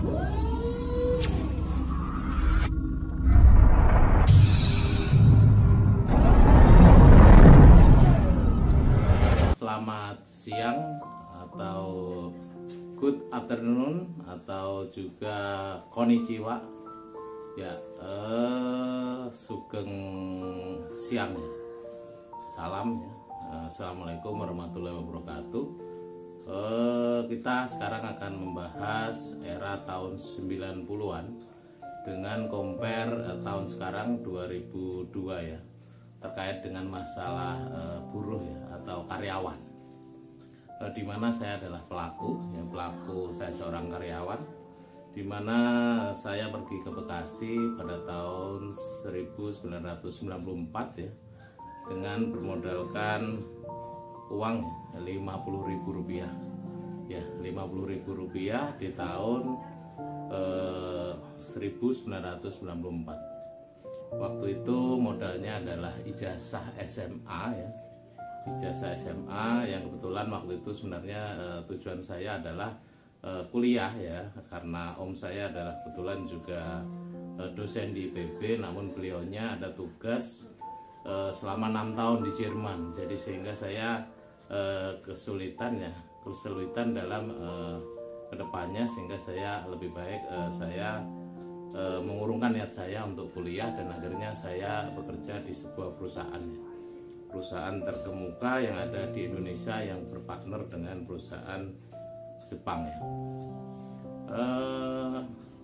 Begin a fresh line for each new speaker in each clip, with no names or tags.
Selamat siang atau good afternoon atau juga konnichiwa ya, sugeng siang ya. Salam ya. Assalamualaikum warahmatullahi wabarakatuh. Kita sekarang akan membahas era tahun 90-an dengan compare tahun sekarang 2002 ya, terkait dengan masalah buruh ya atau karyawan, di mana saya adalah pelaku ya, saya seorang karyawan, di mana saya pergi ke Bekasi pada tahun 1994 ya, dengan bermodalkan uang Rp50.000 ya, Rp50.000 di tahun 1994. Waktu itu modalnya adalah ijazah SMA ya, ijazah SMA yang kebetulan waktu itu sebenarnya tujuan saya adalah kuliah ya, karena om saya adalah kebetulan juga dosen di IPB, namun beliaunya ada tugas selama 6 tahun di Jerman, jadi sehingga saya kesulitan dalam kedepannya, sehingga saya lebih baik saya mengurungkan niat saya untuk kuliah, dan akhirnya saya bekerja di sebuah perusahaan terkemuka yang ada di Indonesia yang berpartner dengan perusahaan Jepang ya.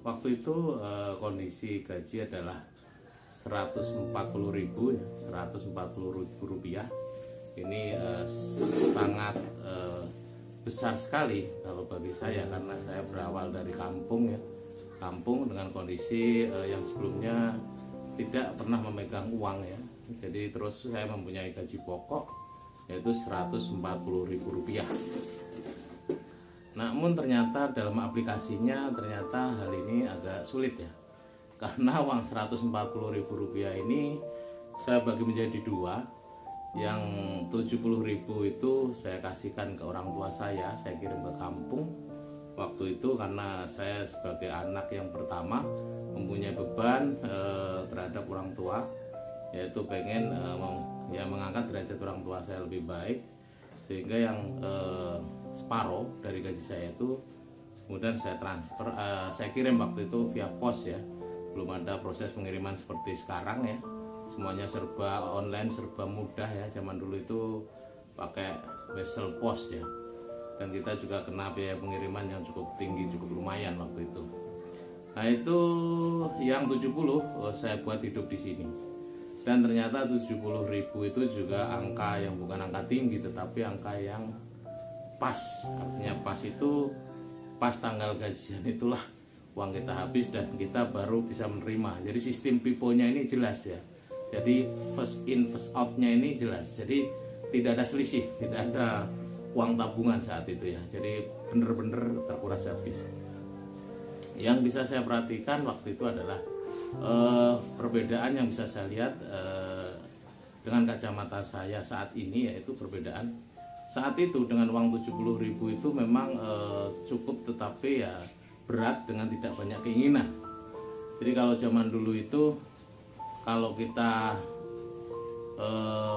Waktu itu kondisi gaji adalah Rp140.000 ya, Rp140.000. Ini sangat besar sekali kalau bagi saya, karena saya berawal dari kampung ya, dengan kondisi yang sebelumnya tidak pernah memegang uang ya. Jadi terus saya mempunyai gaji pokok yaitu Rp140.000. Namun ternyata dalam aplikasinya ternyata hal ini agak sulit ya, karena uang Rp140.000 ini saya bagi menjadi dua. Yang Rp70.000 itu saya kasihkan ke orang tua saya kirim ke kampung. Waktu itu karena saya sebagai anak yang pertama mempunyai beban terhadap orang tua, yaitu pengen mengangkat derajat orang tua saya lebih baik, sehingga yang separuh dari gaji saya itu kemudian saya transfer, saya kirim waktu itu via pos ya, belum ada proses pengiriman seperti sekarang ya, semuanya serba online, serba mudah ya. Zaman dulu itu pakai wesel pos ya, dan kita juga kena biaya pengiriman yang cukup tinggi, cukup lumayan waktu itu. Nah itu yang 70 saya buat hidup di sini, dan ternyata 70.000 itu juga angka yang bukan angka tinggi, tetapi angka yang pas. Artinya pas itu pas tanggal gajian itulah uang kita habis dan kita baru bisa menerima. Jadi sistem piponya ini jelas ya, jadi first in first out nya ini jelas, jadi tidak ada selisih, tidak ada uang tabungan saat itu ya, jadi bener-bener terkuras habis. Yang bisa saya perhatikan waktu itu adalah perbedaan yang bisa saya lihat dengan kacamata saya saat ini, yaitu perbedaan saat itu dengan uang 70.000 itu memang cukup, tetapi ya berat dengan tidak banyak keinginan. Jadi kalau zaman dulu itu kalau kita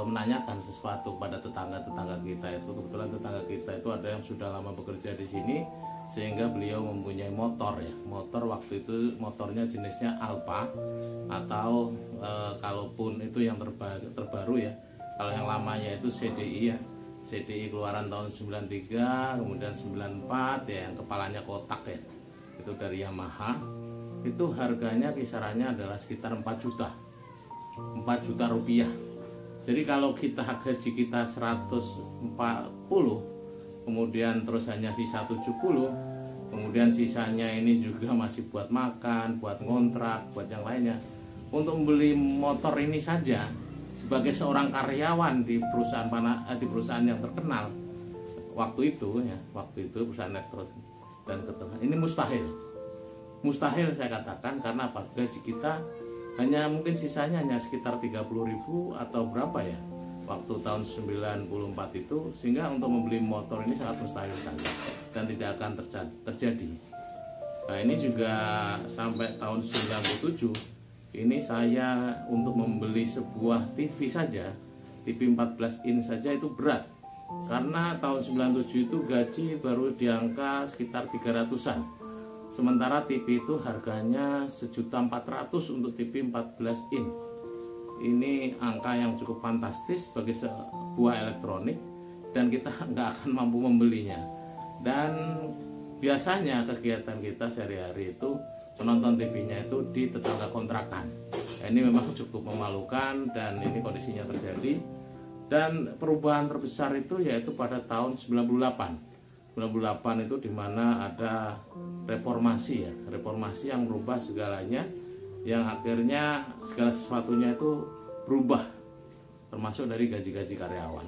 menanyakan sesuatu pada tetangga-tetangga kita itu, kebetulan tetangga kita itu ada yang sudah lama bekerja di sini, sehingga beliau mempunyai motor ya. Motor waktu itu motornya jenisnya Alfa, atau kalaupun itu yang terbaru ya, kalau yang lamanya itu CDI ya, CDI keluaran tahun 93, kemudian 94 ya, yang kepalanya kotak ya, itu dari Yamaha. Itu harganya kisarannya adalah sekitar 4 juta rupiah. Jadi kalau gaji kita 140, kemudian terus hanya sisa 70, kemudian sisanya ini juga masih buat makan, buat ngontrak, buat yang lainnya. Untuk membeli motor ini saja sebagai seorang karyawan di perusahaan yang terkenal waktu itu perusahaan elektronik dan ketentuan ini mustahil saya katakan, karena apa? Gaji kita hanya mungkin sisanya hanya sekitar 30.000 atau berapa ya waktu tahun 94 itu, sehingga untuk membeli motor ini sangat mustahil sekali dan tidak akan terjadi. Nah ini juga sampai tahun 97 ini saya untuk membeli sebuah TV saja, TV 14 in saja itu berat. Karena tahun 97 itu gaji baru di angka sekitar 300-an. Sementara TV itu harganya 1.400.000 untuk TV 14 in. Ini angka yang cukup fantastis bagi sebuah elektronik dan kita nggak akan mampu membelinya. Dan biasanya kegiatan kita sehari-hari itu menonton TV-nya itu di tetangga kontrakan. Nah, ini memang cukup memalukan dan ini kondisinya terjadi. Dan perubahan terbesar itu yaitu pada tahun 98 itu dimana ada reformasi ya, reformasi yang merubah segalanya, yang akhirnya segala sesuatunya itu berubah, termasuk dari gaji-gaji karyawan.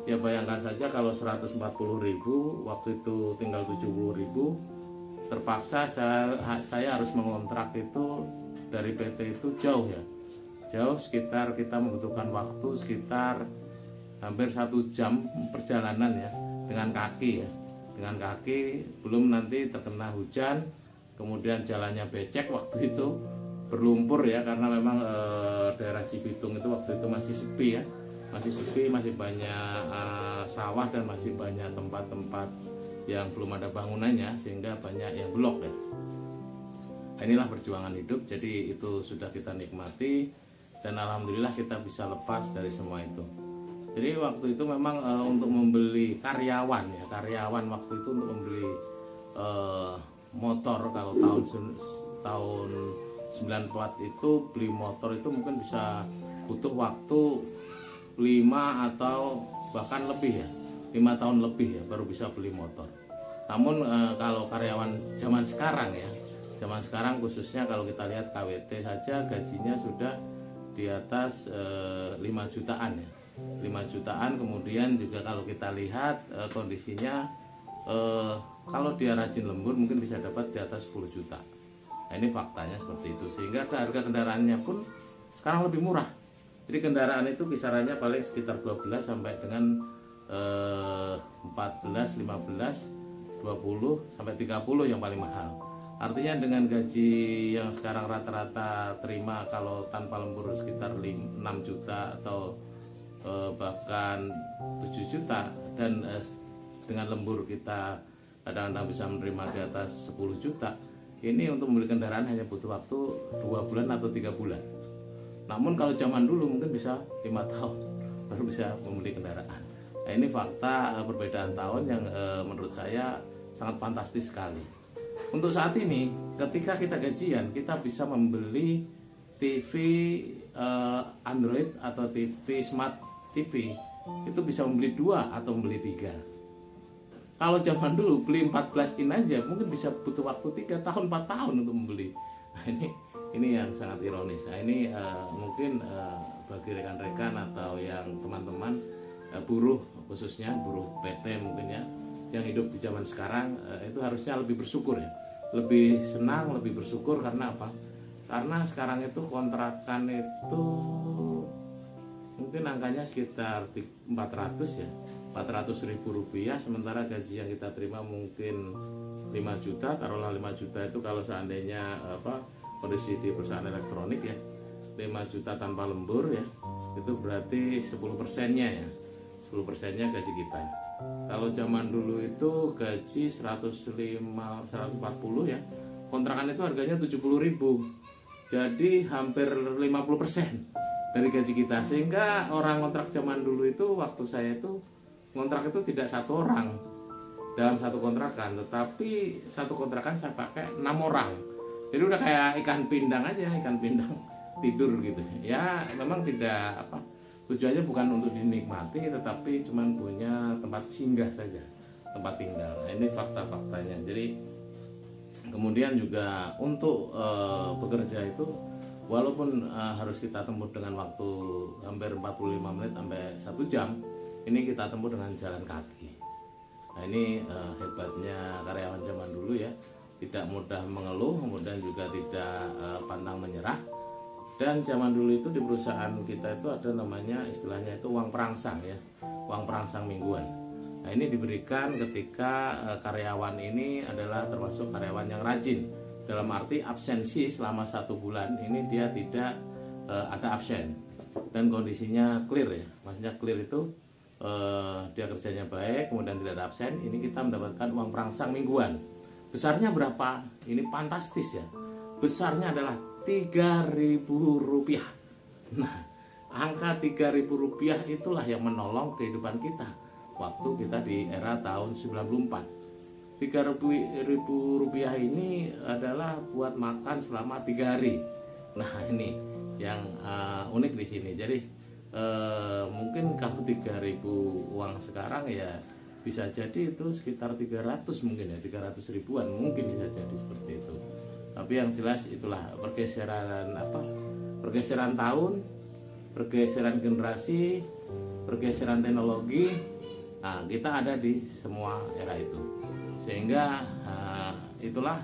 Ya bayangkan saja kalau 140.000 waktu itu tinggal 70.000, terpaksa saya harus mengontrak itu dari PT itu jauh ya, jauh, sekitar kita membutuhkan waktu sekitar hampir 1 jam perjalanan ya, dengan kaki ya, dengan kaki, belum nanti terkena hujan, kemudian jalannya becek waktu itu, berlumpur ya, karena memang daerah Cibitung itu waktu itu masih sepi ya, masih sepi, masih banyak sawah dan masih banyak tempat-tempat yang belum ada bangunannya sehingga banyak yang blok ya. Inilah perjuangan hidup, jadi itu sudah kita nikmati dan alhamdulillah kita bisa lepas dari semua itu. Jadi waktu itu memang untuk membeli karyawan ya, karyawan waktu itu untuk membeli motor, kalau tahun 94 itu beli motor itu mungkin bisa butuh waktu 5 atau bahkan lebih ya, 5 tahun lebih ya baru bisa beli motor. Namun kalau karyawan zaman sekarang ya, zaman sekarang khususnya kalau kita lihat KWT saja gajinya sudah di atas 5 jutaan ya, 5 jutaan. Kemudian juga kalau kita lihat kondisinya kalau dia rajin lembur mungkin bisa dapat di atas 10 juta. Nah ini faktanya seperti itu, sehingga harga kendaraannya pun sekarang lebih murah. Jadi kendaraan itu kisarannya paling sekitar 12 sampai dengan 14, 15, 20 sampai 30 yang paling mahal. Artinya dengan gaji yang sekarang rata-rata terima kalau tanpa lembur sekitar 6 juta atau bahkan 7 juta, dan dengan lembur kita kadang-kadang bisa menerima di atas 10 juta. Ini untuk membeli kendaraan hanya butuh waktu 2 bulan atau 3 bulan. Namun kalau zaman dulu mungkin bisa 5 tahun baru bisa membeli kendaraan. Nah ini fakta perbedaan tahun yang menurut saya sangat fantastis sekali. Untuk saat ini ketika kita gajian kita bisa membeli TV Android atau TV Smart TV itu bisa membeli 2 atau membeli 3. Kalau zaman dulu beli 14 in aja mungkin bisa butuh waktu 3 tahun 4 tahun untuk membeli. Nah ini yang sangat ironis. Nah ini mungkin bagi rekan-rekan atau yang teman-teman buruh, khususnya buruh PT mungkin ya, yang hidup di zaman sekarang itu harusnya lebih bersyukur ya, lebih senang, lebih bersyukur. Karena apa? Karena sekarang itu kontrakan itu mungkin angkanya sekitar 400 ya, 400.000 rupiah, sementara gaji yang kita terima mungkin 5 juta. Taruhlah 5 juta itu kalau seandainya kondisi di perusahaan elektronik ya, 5 juta tanpa lembur ya, itu berarti 10%-nya ya, 10%-nya gaji kita. Kalau zaman dulu itu gaji 140 ya, kontrakan itu harganya 70.000, jadi hampir 50% dari gaji kita. Sehingga orang kontrak zaman dulu itu, waktu saya itu kontrak itu tidak 1 orang dalam 1 kontrakan, tetapi 1 kontrakan saya pakai 6 orang. Jadi udah kayak ikan pindang aja, ikan pindang tidur gitu ya. Memang tidak tujuannya bukan untuk dinikmati, tetapi cuman punya tempat singgah saja, tempat tinggal. Nah, ini fakta-faktanya. Jadi kemudian juga untuk bekerja itu walaupun harus kita tempuh dengan waktu hampir 45 menit sampai 1 jam, ini kita tempuh dengan jalan kaki. Nah ini hebatnya karyawan zaman dulu ya, tidak mudah mengeluh, kemudian juga tidak pantang menyerah. Dan zaman dulu itu di perusahaan kita itu ada namanya, istilahnya itu uang perangsang ya, uang perangsang mingguan. Nah, ini diberikan ketika karyawan ini adalah termasuk karyawan yang rajin, dalam arti absensi selama 1 bulan ini dia tidak ada absen dan kondisinya clear ya. Maksudnya clear itu dia kerjanya baik, kemudian tidak ada absen, ini kita mendapatkan uang perangsang mingguan. Besarnya berapa? Ini fantastis ya. Besarnya adalah Rp3.000. Nah, angka Rp3.000 itulah yang menolong kehidupan kita waktu kita di era tahun 94. Rp3.000 ini adalah buat makan selama 3 hari. Nah, ini yang unik di sini. Jadi mungkin kalau 3.000 uang sekarang ya bisa jadi itu sekitar 300 mungkin ya, 300 ribuan mungkin bisa jadi seperti itu. Tapi yang jelas itulah pergeseran pergeseran tahun, pergeseran generasi, pergeseran teknologi. Nah, kita ada di semua era itu, sehingga itulah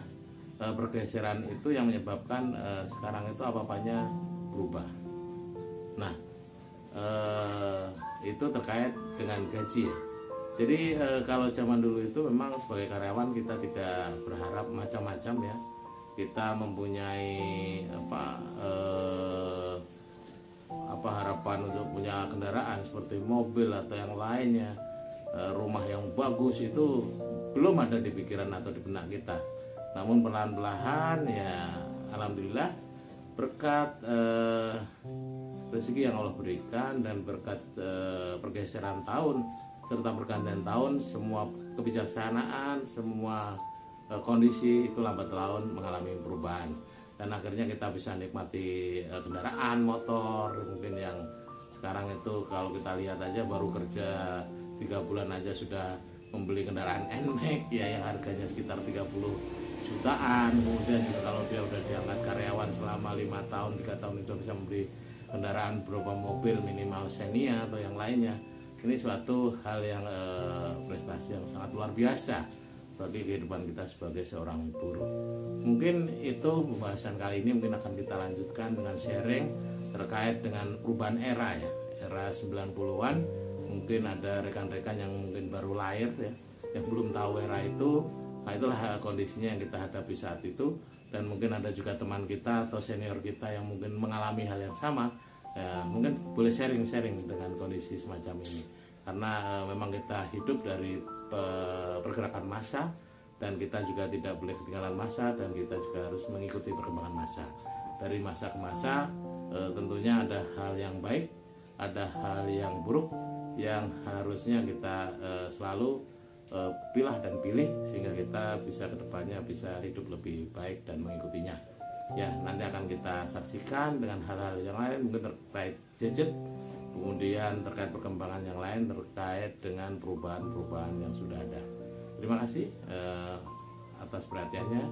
pergeseran itu yang menyebabkan sekarang itu apa-apanya berubah. Nah, itu terkait dengan gaji ya. Jadi kalau zaman dulu itu memang sebagai karyawan kita tidak berharap macam-macam ya. Kita mempunyai harapan untuk punya kendaraan seperti mobil atau yang lainnya, rumah yang bagus, itu belum ada di pikiran atau di benak kita. Namun perlahan-lahan ya alhamdulillah berkat rezeki yang Allah berikan dan berkat pergeseran tahun serta pergantian tahun, semua kebijaksanaan, semua kondisi itu lambat laun mengalami perubahan, dan akhirnya kita bisa nikmati kendaraan motor mungkin yang sekarang itu kalau kita lihat aja baru kerja 3 bulan aja sudah membeli kendaraan NMAX ya yang harganya sekitar 30 jutaan. Kemudian juga kalau dia udah diangkat karyawan selama 5 tahun 3 tahun itu bisa membeli kendaraan berupa mobil minimal Xenia atau yang lainnya. Ini suatu hal yang prestasi yang sangat luar biasa bagi kehidupan kita sebagai seorang buruh. Mungkin itu pembahasan kali ini, mungkin akan kita lanjutkan dengan sharing terkait dengan perubahan era ya, era 90-an. Mungkin ada rekan-rekan yang mungkin baru lahir ya, yang belum tahu era itu. Nah, itulah kondisinya yang kita hadapi saat itu, dan mungkin ada juga teman kita atau senior kita yang mungkin mengalami hal yang sama ya, mungkin boleh sharing-sharing dengan kondisi semacam ini, karena memang kita hidup dari pergerakan massa dan kita juga tidak boleh ketinggalan massa, dan kita juga harus mengikuti perkembangan massa. Dari masa ke masa tentunya ada hal yang baik, ada hal yang buruk yang harusnya kita selalu pilah dan pilih sehingga kita bisa kedepannya bisa hidup lebih baik dan mengikutinya. Ya, nanti akan kita saksikan dengan hal-hal yang lain mungkin terkait gadget, kemudian terkait perkembangan yang lain terkait dengan perubahan-perubahan yang sudah ada. Terima kasih atas perhatiannya.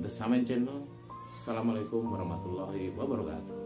The Samen Channel. Assalamualaikum warahmatullahi wabarakatuh.